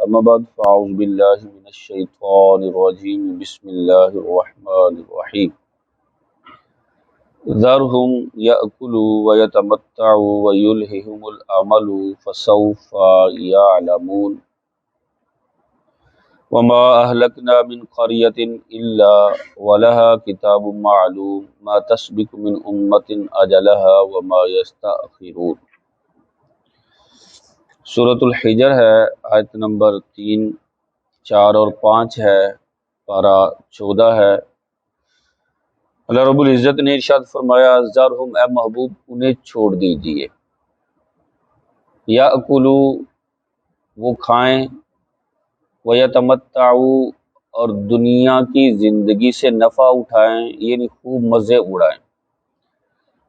اما بعد فاعوذ باللہ من الشیطان الرجیم بسم اللہ الرحمن الرحیم ذرهم یأکلوا ویتمتعوا ویلہہم الامل فسوف یعلمون وما اہلکنا من قریۃ الا ولها کتاب معلوم ما تسبق من امۃ اجلها وما یستأخرون۔ سورۃ الحجر ہے، آیت نمبر 3، 4 اور 5 ہے، پارہ 14 ہے۔ اللہ رب العزت نے ارشاد فرمایا ذرہم، اے محبوب انہیں چھوڑ دیجئے، یاکلوا وہ کھائیں، ویتمتعوا اور دنیا کی زندگی سے نفع اٹھائیں، یعنی خوب مزے اڑائیں،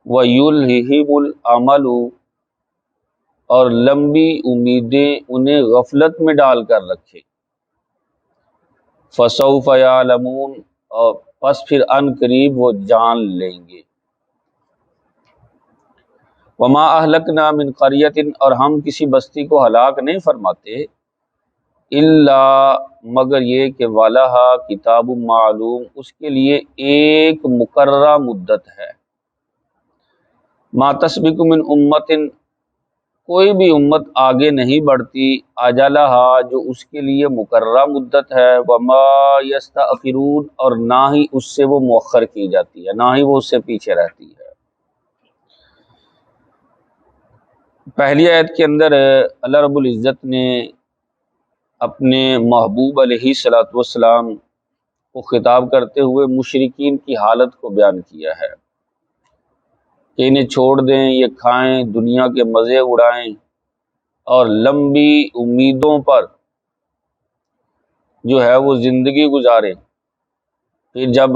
ویلہہم الامل اور لمبی امیدیں انہیں غفلت میں ڈال کر رکھے، فسوف یعلمون اور پس پھر ان قریب وہ جان لیں گے، وما اہلکنا من قریۃ اور ہم کسی بستی کو ہلاک نہیں فرماتے، الا مگر یہ کہ والہا کتاب معلوم اس کے لیے ایک مقررہ مدت ہے، ما تسبق من امت کوئی بھی امت آگے نہیں بڑھتی، اجلہا جو اس کے لیے مقررہ مدت ہے، وما یستأخرون اور نہ ہی اس سے وہ مؤخر کی جاتی ہے، نہ ہی وہ اس سے پیچھے رہتی ہے۔ پہلی آیت کے اندر اللہ رب العزت نے اپنے محبوب علیہ الصلوۃ والسلام کو خطاب کرتے ہوئے مشرکین کی حالت کو بیان کیا ہے کہ انہیں چھوڑ دیں، یہ کھائیں، دنیا کے مزے اڑائیں اور لمبی امیدوں پر جو ہے وہ زندگی گزاریں، پھر جب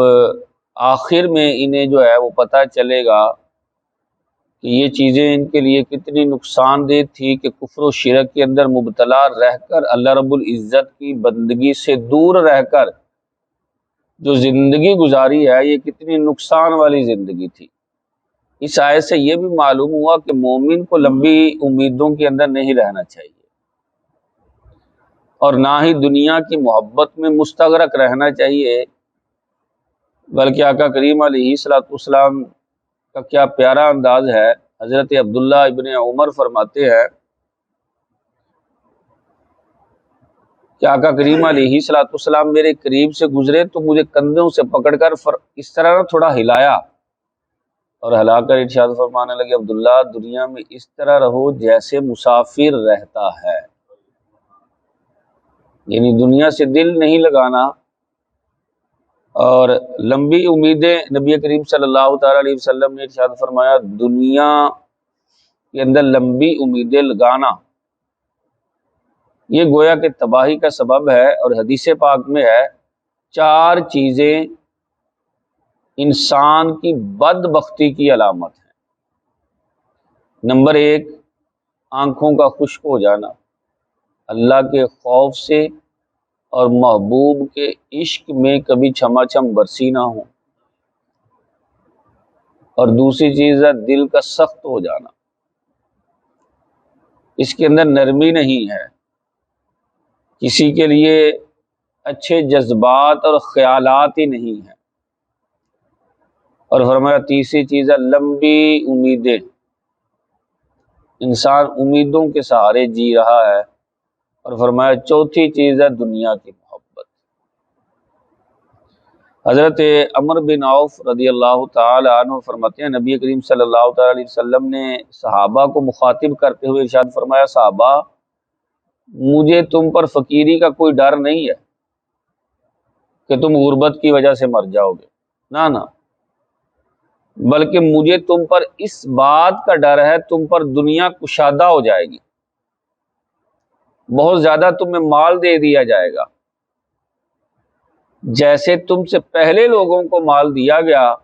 آخر میں انہیں جو ہے وہ پتہ چلے گا کہ یہ چیزیں ان کے لیے کتنی نقصان دہ تھی کہ کفر و شرک کے اندر مبتلا رہ کر اللہ رب العزت کی بندگی سے دور رہ کر جو زندگی گزاری ہے یہ کتنی نقصان والی زندگی تھی۔ اس آیت سے یہ بھی معلوم ہوا کہ مومن کو لمبی امیدوں کے اندر نہیں رہنا چاہیے اور نہ ہی دنیا کی محبت میں مستغرق رہنا چاہیے، بلکہ آقا کریم علیہ الصلوۃ والسلام کا کیا پیارا انداز ہے۔ حضرت عبداللہ ابن عمر فرماتے ہیں کہ آقا کریم علیہ الصلوۃ والسلام میرے قریب سے گزرے تو مجھے کندھوں سے پکڑ کر اس طرح نہ تھوڑا ہلایا اور ہلا کر ارشاد فرمانے لگے عبداللہ دنیا میں اس طرح رہو جیسے مسافر رہتا ہے، یعنی دنیا سے دل نہیں لگانا اور لمبی امیدیں۔ نبی کریم صلی اللہ تعالی علیہ وسلم نے ارشاد فرمایا دنیا کے اندر لمبی امیدیں لگانا یہ گویا کہ تباہی کا سبب ہے، اور حدیث پاک میں ہے 4 چیزیں انسان کی بدبختی کی علامت ہے۔ نمبر 1 آنکھوں کا خشک ہو جانا، اللہ کے خوف سے اور محبوب کے عشق میں کبھی چھما چھم برسی نہ ہو، اور دوسری چیز ہے دل کا سخت ہو جانا، اس کے اندر نرمی نہیں ہے، کسی کے لیے اچھے جذبات اور خیالات ہی نہیں ہیں، اور فرمایا تیسری چیز ہے لمبی امیدیں، انسان امیدوں کے سہارے جی رہا ہے، اور فرمایا چوتھی چیز ہے دنیا کی محبت۔ حضرت عمر بن عوف رضی اللہ تعالی عنہ فرماتے ہیں نبی کریم صلی اللہ تعالی علیہ وسلم نے صحابہ کو مخاطب کرتے ہوئے ارشاد فرمایا صحابہ مجھے تم پر فقیری کا کوئی ڈر نہیں ہے کہ تم غربت کی وجہ سے مر جاؤ گے، نہ، بلکہ مجھے تم پر اس بات کا ڈر ہے تم پر دنیا کشادہ ہو جائے گی، بہت زیادہ تمہیں مال دے دیا جائے گا، جیسے تم سے پہلے لوگوں کو مال دیا گیا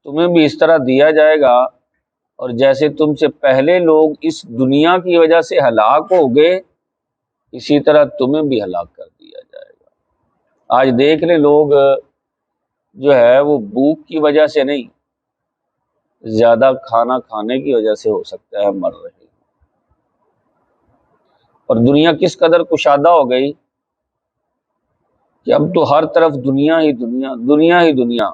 تمہیں بھی اس طرح دیا جائے گا، اور جیسے تم سے پہلے لوگ اس دنیا کی وجہ سے ہلاک ہو گئے اسی طرح تمہیں بھی ہلاک کر دیا جائے گا۔ آج دیکھ لیں لوگ جو ہے وہ بھوک کی وجہ سے نہیں، زیادہ کھانا کھانے کی وجہ سے ہو سکتا ہے مر رہے ہیں۔ اور دنیا کس قدر کشادہ ہو گئی کہ اب تو ہر طرف دنیا ہی دنیا، دنیا ہی دنیا،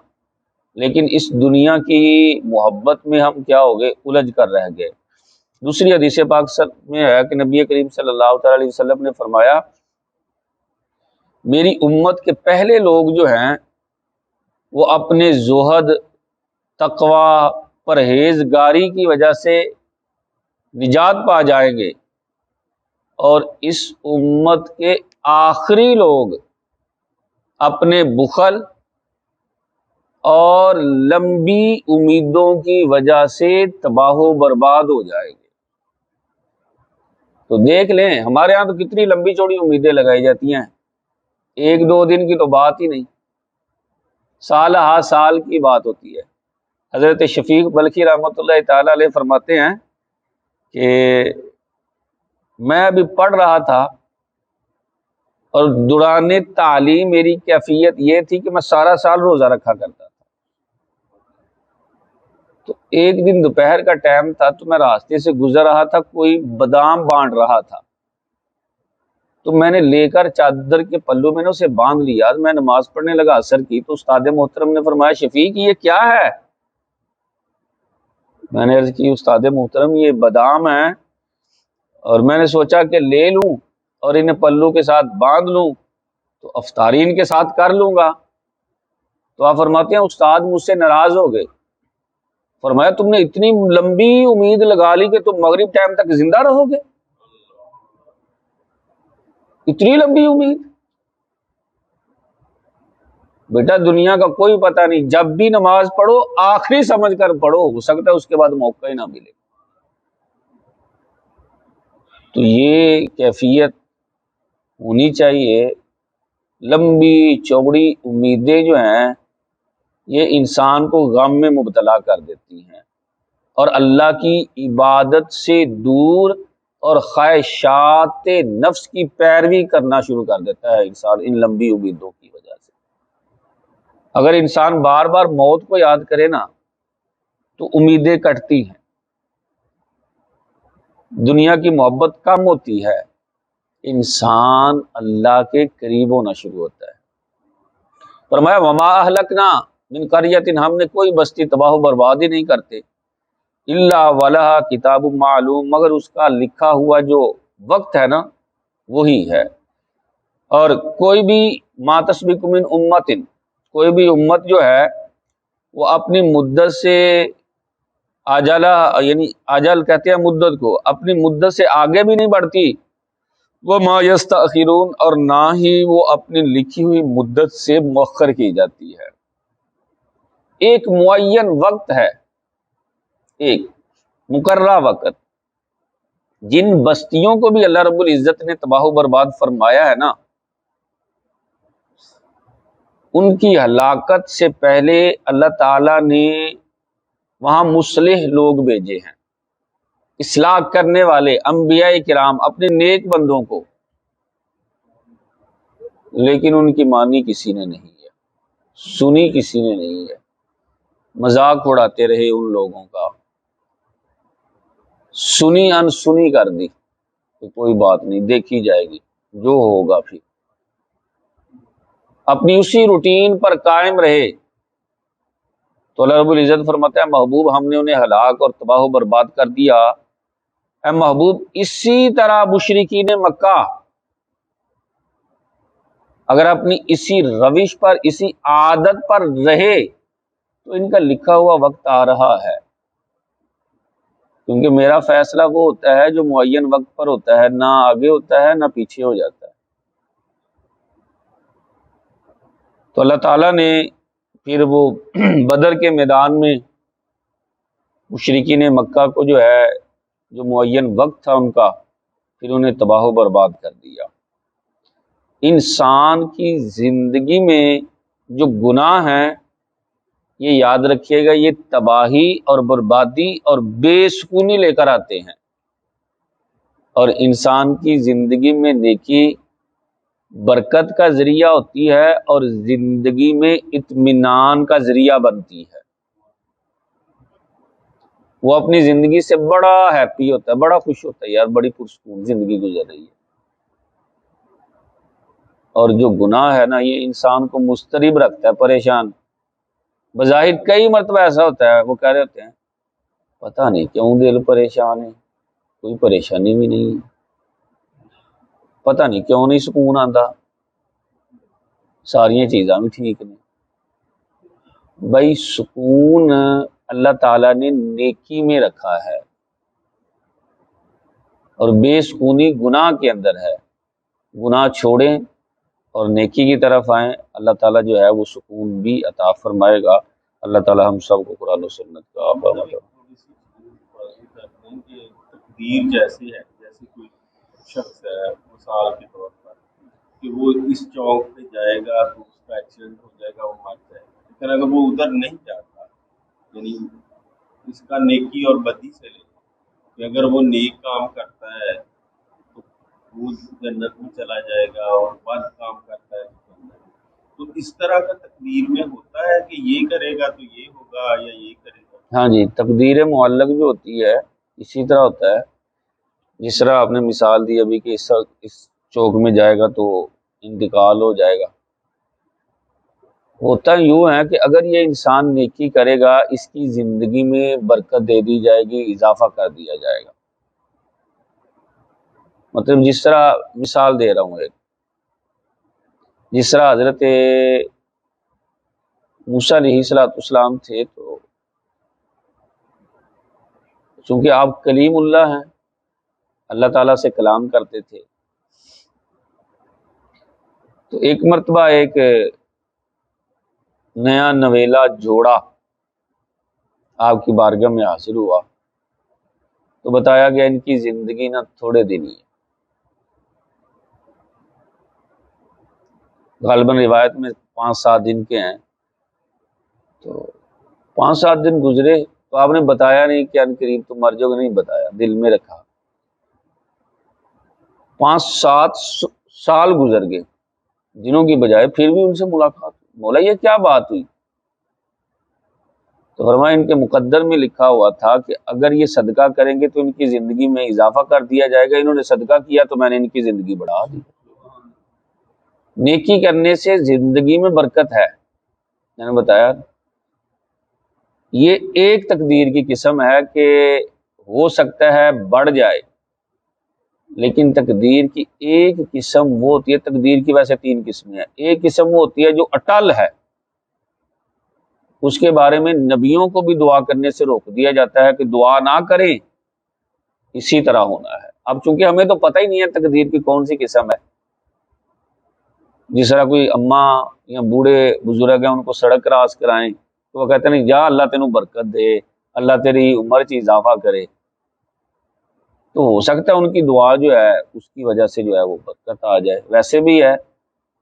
لیکن اس دنیا کی محبت میں ہم کیا ہو گئے، الجھ کر رہ گئے۔ دوسری حدیث پاک میں ہے کہ نبی کریم صلی اللہ تعالی علیہ وسلم نے فرمایا، میری امت کے پہلے لوگ جو ہیں وہ اپنے زہد، تقوی، پرہیزگاری کی وجہ سے نجات پا جائیں گے، اور اس امت کے آخری لوگ اپنے بخل اور لمبی امیدوں کی وجہ سے تباہ و برباد ہو جائیں گے۔ تو دیکھ لیں ہمارے ہاں تو کتنی لمبی چوڑی امیدیں لگائی جاتی ہیں، ایک دو دن کی تو بات ہی نہیں، سال ہا سال کی بات ہوتی ہے۔ حضرت شفیق بلخی رحمۃ اللہ تعالی علیہ فرماتے ہیں کہ میں ابھی پڑھ رہا تھا اور دوران تعلیم میری کیفیت یہ تھی کہ میں سارا سال روزہ رکھا کرتا تھا۔ تو ایک دن دوپہر کا ٹائم تھا تو میں راستے سے گزر رہا تھا، کوئی بادام بانٹ رہا تھا، تو میں نے لے کر چادر کے پلو میں نے اسے باندھ لیا۔ میں نماز پڑھنے لگا عصر کی، تو استاد محترم نے فرمایا، شفیق یہ کیا ہے؟ میں نے عرض کی، استاد محترم یہ بادام ہیں، اور میں نے سوچا کہ لے لوں اور انہیں پلو کے ساتھ باندھ لوں تو افطارین کے ساتھ کر لوں گا۔ تو آپ فرماتے ہیں استاد مجھ سے ناراض ہو گئے، فرمایا تم نے اتنی لمبی امید لگا لی کہ تم مغرب ٹائم تک زندہ رہو گے، اتنی لمبی امید؟ بیٹا دنیا کا کوئی پتہ نہیں، جب بھی نماز پڑھو آخری سمجھ کر پڑھو، ہو سکتا ہے اس کے بعد موقع ہی نہ ملے۔ تو یہ کیفیت ہونی چاہیے۔ لمبی چوڑی امیدیں جو ہیں یہ انسان کو غم میں مبتلا کر دیتی ہیں اور اللہ کی عبادت سے دور اور خواہشات نفس کی پیروی کرنا شروع کر دیتا ہے انسان ان لمبی امیدوں کی وجہ سے۔ اگر انسان بار بار موت کو یاد کرے نا تو امیدیں کٹتی ہیں، دنیا کی محبت کم ہوتی ہے، انسان اللہ کے قریب ہونا شروع ہوتا ہے۔ فرمایا وما اہلکنا من قریۃ، ہم نے کوئی بستی تباہ و برباد ہی نہیں کرتے، الا ولہا کتاب معلوم، مگر اس کا لکھا ہوا جو وقت ہے نا وہی ہے۔ اور کوئی بھی ما تسبق من امت، کوئی بھی امت جو ہے وہ اپنی مدت سے عجلہ، یعنی اجل کہتے ہیں مدت کو، اپنی مدت سے آگے بھی نہیں بڑھتی، وما یستأخرون، اور نہ ہی وہ اپنی لکھی ہوئی مدت سے مؤخر کی جاتی ہے۔ ایک معین وقت ہے، ایک مقررہ وقت۔ جن بستیوں کو بھی اللہ رب العزت نے تباہ و برباد فرمایا ہے نا، ان کی ہلاکت سے پہلے اللہ تعالی نے وہاں مصلح لوگ بھیجے ہیں، اصلاح کرنے والے انبیاء کرام، اپنے نیک بندوں کو، لیکن ان کی مانی کسی نے نہیں ہے، سنی کسی نے نہیں ہے، مذاق اڑاتے رہے ان لوگوں کا، سنی انسنی کر دی کہ کوئی بات نہیں، دیکھی جائے گی جو ہوگا، پھر اپنی اسی روٹین پر قائم رہے۔ تو اللہ رب العزت فرماتا ہے محبوب ہم نے انہیں ہلاک اور تباہ و برباد کر دیا۔ اے محبوب اسی طرح مشرکین مکہ اگر اپنی اسی روش پر، اسی عادت پر رہے تو ان کا لکھا ہوا وقت آ رہا ہے، کیونکہ میرا فیصلہ وہ ہوتا ہے جو معین وقت پر ہوتا ہے، نہ آگے ہوتا ہے نہ پیچھے ہو جاتا ہے۔ تو اللہ تعالیٰ نے پھر وہ بدر کے میدان میں مشرکین مکہ کو جو ہے، جو معین وقت تھا ان کا، پھر انہیں تباہ و برباد کر دیا۔ انسان کی زندگی میں جو گناہ ہیں یہ یاد رکھیے گا، یہ تباہی اور بربادی اور بے سکونی لے کر آتے ہیں، اور انسان کی زندگی میں نیکی برکت کا ذریعہ ہوتی ہے اور زندگی میں اطمینان کا ذریعہ بنتی ہے۔ وہ اپنی زندگی سے بڑا ہیپی ہوتا ہے، بڑا خوش ہوتا ہے، یار بڑی پرسکون زندگی گزر رہی ہے۔ اور جو گناہ ہے نا یہ انسان کو مضطرب رکھتا ہے، پریشان۔ بظاہر کئی مرتبہ ایسا ہوتا ہے وہ کہہ رہے ہوتے ہیں پتہ نہیں کیوں دل پریشان ہے، کوئی پریشانی بھی نہیں ہے، پتہ نہیں کیوں نہیں سکون آتا، ساری چیزاں بھی ٹھیک نہیں۔ بھائی سکون اللہ تعالیٰ نے نیکی میں رکھا ہے، اور بے سکونی گناہ کے اندر ہے۔ گناہ چھوڑیں اور نیکی کی طرف آئیں، اللہ تعالیٰ جو ہے وہ سکون بھی عطا فرمائے گا۔ اللہ تعالیٰ ہم سب کو قرآن و سنت کا تقدیر جیسی ہے، جیسے کوئی شخص ہے مثال کے طور پر کہ وہ اس چوک پہ جائے گا تو اس کا ایکسیڈنٹ ہو جائے گا، وہ مر جائے گا، لیکن اگر وہ ادھر نہیں جاتا، یعنی اس کا نیکی اور بدی سے لے کہ اگر وہ نیک کام کرتا ہے تو وہ جنت میں چلا جائے گا، اور بد کام کرتا ہے تو جنت۔ تو اس طرح کا تقدیر میں ہوتا ہے کہ یہ کرے گا تو یہ ہوگا یا یہ کرے گا۔ ہاں جی، تقدیر معلق جو ہوتی ہے اسی طرح ہوتا ہے، جس طرح آپ نے مثال دی ابھی کہ اس چوک میں جائے گا تو انتقال ہو جائے گا۔ ہوتا یوں ہے کہ اگر یہ انسان نیکی کرے گا اس کی زندگی میں برکت دے دی جائے گی، اضافہ کر دیا جائے گا۔ مطلب جس طرح مثال دے رہا ہوں ایک، جس طرح حضرت موسیٰ علیہ السلام تھے، تو چونکہ آپ کلیم اللہ ہیں، اللہ تعالیٰ سے کلام کرتے تھے، تو ایک مرتبہ ایک نیا نویلا جوڑا آپ کی بارگاہ میں حاصل ہوا، تو بتایا گیا ان کی زندگی نہ تھوڑے دن ہی ہے۔ غالباً روایت میں 5-7 دن کے ہیں، تو 5-7 دن گزرے تو آپ نے بتایا نہیں کہ ان قریب تو مر جاؤ گے، نہیں بتایا، دل میں رکھا۔ 5-7 سال گزر گئے دنوں کی بجائے، پھر بھی ان سے ملاقات ہوئی۔ مولا یہ کیا بات ہوئی؟ تو فرمایا ان کے مقدر میں لکھا ہوا تھا کہ اگر یہ صدقہ کریں گے تو ان کی زندگی میں اضافہ کر دیا جائے گا، انہوں نے صدقہ کیا تو میں نے ان کی زندگی بڑھا دی۔ نیکی کرنے سے زندگی میں برکت ہے، میں نے بتایا یہ ایک تقدیر کی قسم ہے کہ ہو سکتا ہے بڑھ جائے، لیکن تقدیر کی ایک قسم وہ ہوتی ہے، تقدیر کی ویسے 3 قسمیں ہیں۔ ایک قسم وہ ہوتی ہے جو اٹل ہے، اس کے بارے میں نبیوں کو بھی دعا کرنے سے روک دیا جاتا ہے کہ دعا نہ کریں، اسی طرح ہونا ہے۔ اب چونکہ ہمیں تو پتہ ہی نہیں ہے تقدیر کی کون سی قسم ہے، جس طرح کوئی اماں یا بوڑھے بزرگ ہیں ان کو سڑک کراس کرائیں تو وہ کہتے ہیں جا اللہ تینوں برکت دے، اللہ تیری عمر چ اضافہ کرے، تو ہو سکتا ہے ان کی دعا جو ہے اس کی وجہ سے جو ہے وہ برکت آ جائے۔ ویسے بھی ہے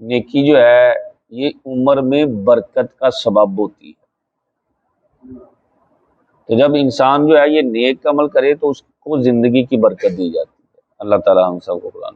نیکی جو ہے یہ عمر میں برکت کا سبب ہوتی ہے، تو جب انسان جو ہے یہ نیک عمل کرے تو اس کو زندگی کی برکت دی جاتی ہے۔ اللہ تعالی ہم سب کو قرآن